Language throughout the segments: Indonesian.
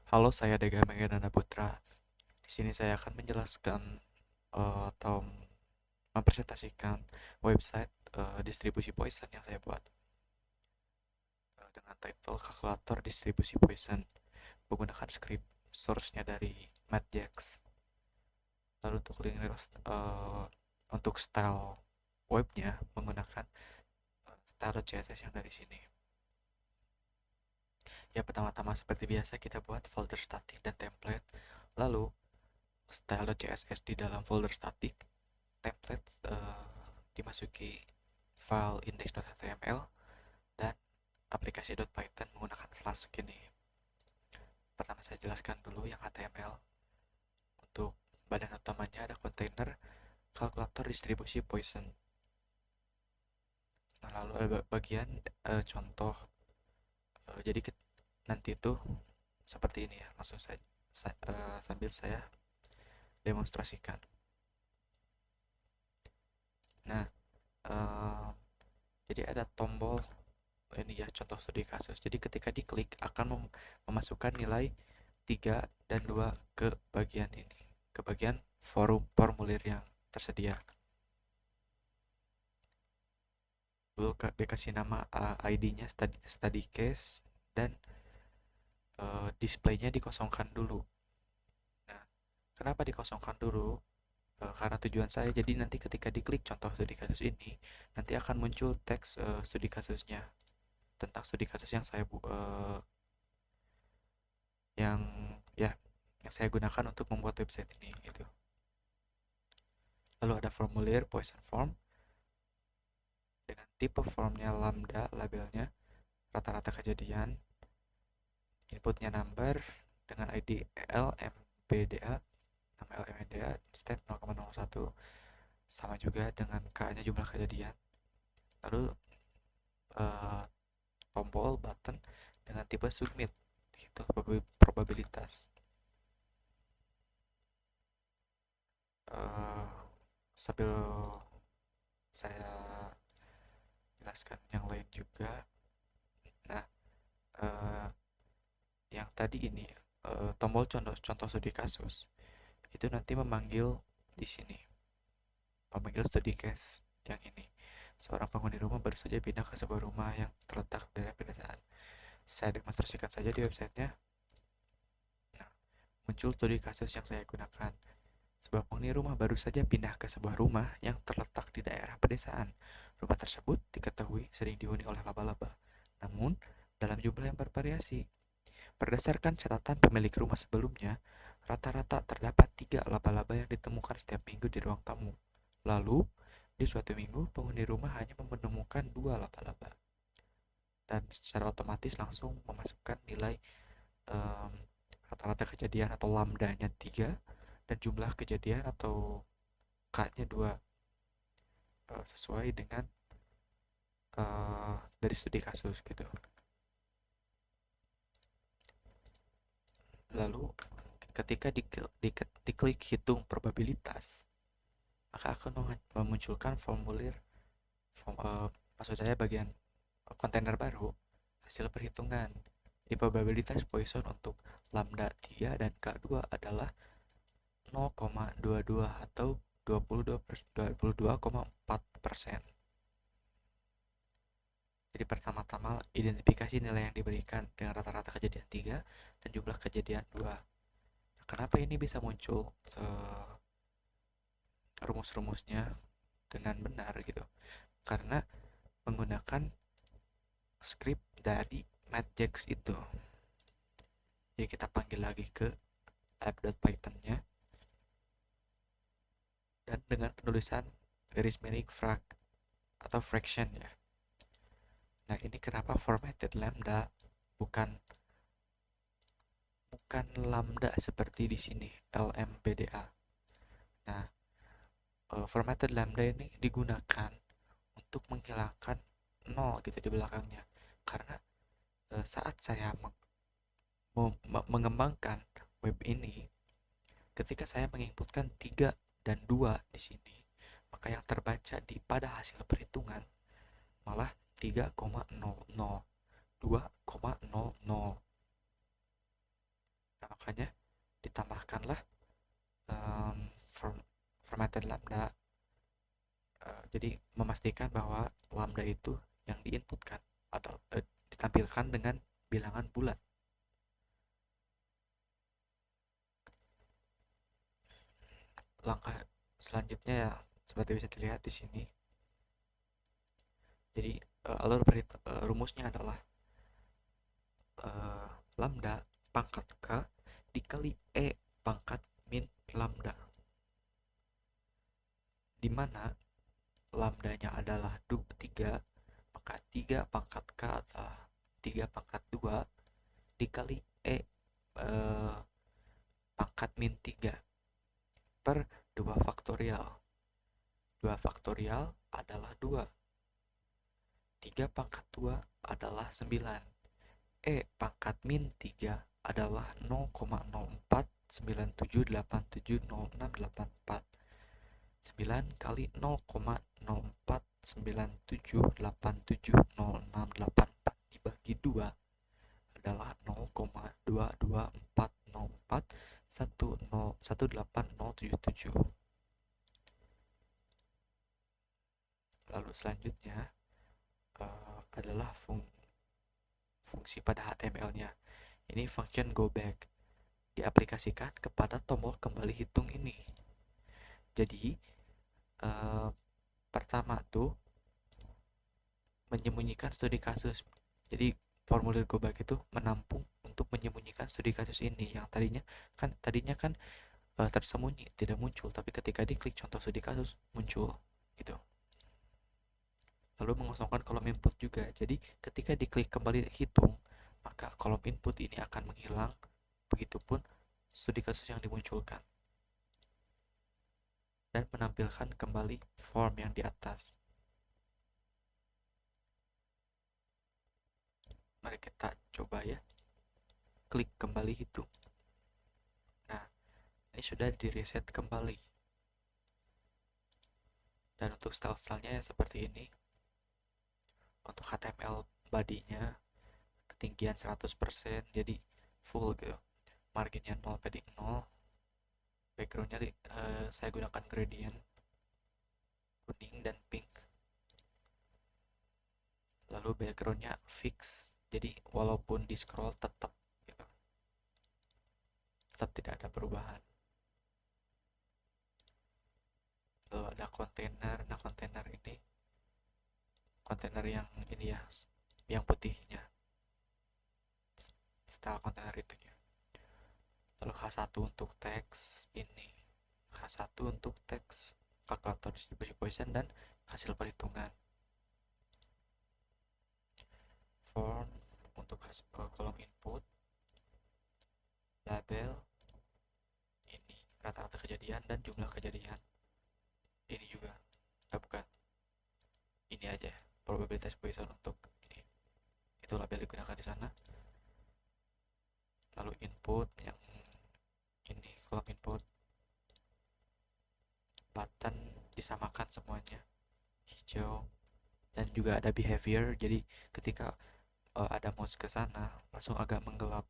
Halo, saya Dega Megadana Putra. Di sini saya akan menjelaskan atau mempresentasikan website distribusi Poison yang saya buat dengan title kalkulator distribusi Poison menggunakan script source-nya dari MathJax. Lalu untuk style webnya menggunakan style CSS yang dari sini. Ya, pertama-tama seperti biasa kita buat folder static dan template. Lalu style.css di dalam folder static, template dimasuki file index.html, dan aplikasi.python menggunakan Flask ini. Pertama saya jelaskan dulu yang HTML. Untuk badan utamanya ada kontainer kalkulator distribusi Poison. Nah, lalu ada bagian contoh. Jadi nanti itu seperti ini ya. Langsung saja sambil saya demonstrasikan. Nah, uh, jadi ada tombol ini ya, contoh studi kasus. Jadi ketika diklik akan memasukkan nilai 3 dan 2 ke bagian ini, ke bagian formulir yang tersedia. Lalu dikasih nama ID-nya study case, dan displaynya dikosongkan dulu. Nah, kenapa dikosongkan dulu? Karena tujuan saya, jadi nanti ketika diklik contoh studi kasus ini, nanti akan muncul teks studi kasusnya, tentang studi kasus yang yang ya yang saya gunakan untuk membuat website ini gitu. Lalu ada formulir Poison form dengan tipe formnya lambda, labelnya rata-rata kejadian, inputnya number dengan ID LMBDA, nama LMBDA step 0,01, sama juga dengan K-nya jumlah kejadian. Lalu uh, tombol button dengan tipe submit, itu probabilitas. uh, Sambil saya jelaskan yang lain juga. Nah, uh, yang tadi ini tombol contoh studi kasus itu nanti memanggil di sini, memanggil studi case yang ini. Seorang penghuni rumah baru saja pindah ke sebuah rumah yang terletak dari pedesaan. Saya demonstrasikan saja di websitenya. Nah, muncul studi kasus yang saya gunakan. Sebuah penghuni rumah baru saja pindah ke sebuah rumah yang terletak di daerah pedesaan. Rumah tersebut diketahui sering dihuni oleh laba-laba, namun dalam jumlah yang bervariasi. Berdasarkan catatan pemilik rumah sebelumnya, rata-rata terdapat 3 laba-laba yang ditemukan setiap minggu di ruang tamu. Lalu, di suatu minggu, penghuni rumah hanya menemukan 2 laba-laba. Dan secara otomatis langsung memasukkan nilai um, rata-rata kejadian atau lambdanya 3 dan jumlah kejadian atau K-nya 2, sesuai dengan dari studi kasus gitu. Lalu ketika diklik hitung probabilitas, maka akan memunculkan formulir maksud saya bagian kontainer baru hasil perhitungan. Jadi probabilitas Poisson untuk lambda 3 dan K2 adalah 0,22 atau 22,4%. Jadi pertama-tama identifikasi nilai yang diberikan dengan rata-rata kejadian 3 dan jumlah kejadian 2. Nah, kenapa ini bisa muncul rumus-rumusnya dengan benar gitu? Karena menggunakan script dari MathJax itu. Jadi kita panggil lagi ke app.python-nya dan dengan penulisan garis miring atau fraction ya. Nah, ini kenapa formatted lambda bukan bukan lambda seperti di sini LMPDA. Nah, formatted lambda ini digunakan untuk menghilangkan 0 gitu di belakangnya. Karena saat saya mengembangkan web ini, ketika saya menginputkan 3 dan 2 di sini, maka yang terbaca pada hasil perhitungan malah 3,00, 2,00. Nah, makanya ditambahkanlah formatted lambda. Jadi memastikan bahwa lambda itu yang diinputkan atau ditampilkan dengan bilangan bulat. Langkah selanjutnya ya seperti bisa dilihat di sini. Jadi rumusnya adalah lambda pangkat k dikali e pangkat min lambda, di mana lambdanya adalah 3, maka 3 pangkat k adalah 3 pangkat 2 dikali pangkat min 3 per 2 faktorial. 2 faktorial adalah 2. 3 pangkat 2 adalah 9. Pangkat min 3 adalah 0,0497870684. 9 kali 0,0497870684 dibagi 2 adalah 0,22404180077. Lalu selanjutnya adalah fungsi pada HTML-nya. Ini function go back diaplikasikan kepada tombol kembali hitung ini. Jadi pertama tuh menyembunyikan studi kasus. Jadi formulir go back itu menampung untuk menyembunyikan studi kasus ini yang tadinya kan tersembunyi, tidak muncul, tapi ketika diklik contoh studi kasus muncul gitu. Lalu mengosongkan kolom input juga. Jadi ketika diklik kembali hitung, maka kolom input ini akan menghilang, begitupun studi kasus yang dimunculkan, dan menampilkan kembali form yang di atas. Mari kita coba ya, klik kembali hitung. Nah, ini sudah di reset kembali. Dan untuk style-stylenya ya seperti ini. Untuk HTML body-nya ketinggian 100%, jadi full gitu. Marginnya 0, padding 0. Backgroundnya saya gunakan gradient kuning dan pink. Lalu backgroundnya fix, jadi walaupun di scroll tetap gitu, tetap tidak ada perubahan. Lalu ada kontainer. Nah, kontainer ini kontainer yang ini ya, yang putihnya, style kontainer itunya. Lalu H1 untuk teks ini, H1 untuk teks kalkulator distribusi Poisson dan hasil perhitungan. Form untuk kolom input, label ini rata-rata kejadian dan jumlah kejadian. Ini juga bukan, ini aja probabilitas Poisson untuk ini, itu label digunakan di sana. Lalu input yang ini, kolom input, button disamakan semuanya hijau, dan juga ada behavior, jadi ketika ada mouse ke sana langsung agak menggelap.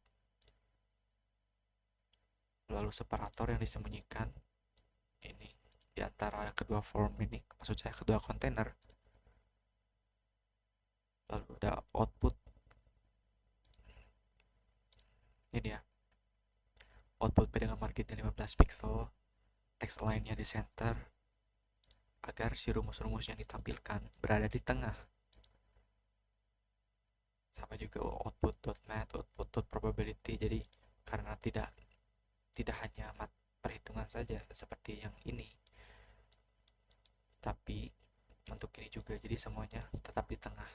Lalu separator yang disembunyikan ini di antara kedua form ini, maksud saya kedua kontainer. Lalu ada output ini ya, output dengan margin 15 pixel, text line-nya di center agar si rumus-rumus yang ditampilkan berada di tengah. Sama juga output.math, output.probability. Jadi karena tidak hanya perhitungan saja seperti yang ini, tapi untuk ini juga, jadi semuanya tetap di tengah.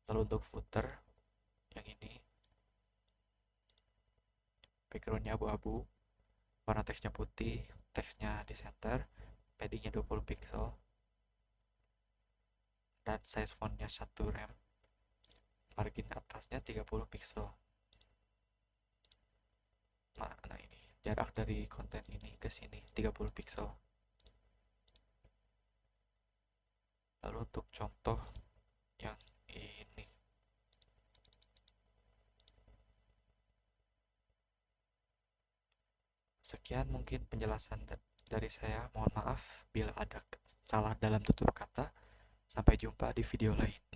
Lalu untuk footer yang ini, backgroundnya abu-abu, warna teksnya putih, teksnya di center, paddingnya 20 pixel, dan size fontnya 1 rem, margin atasnya 30 pixel. Nah ini jarak dari konten ini ke sini 30 pixel. Lalu untuk contoh yang ini, Sekian mungkin penjelasan dari saya. Mohon maaf bila ada salah dalam tutur kata. Sampai jumpa di video lain.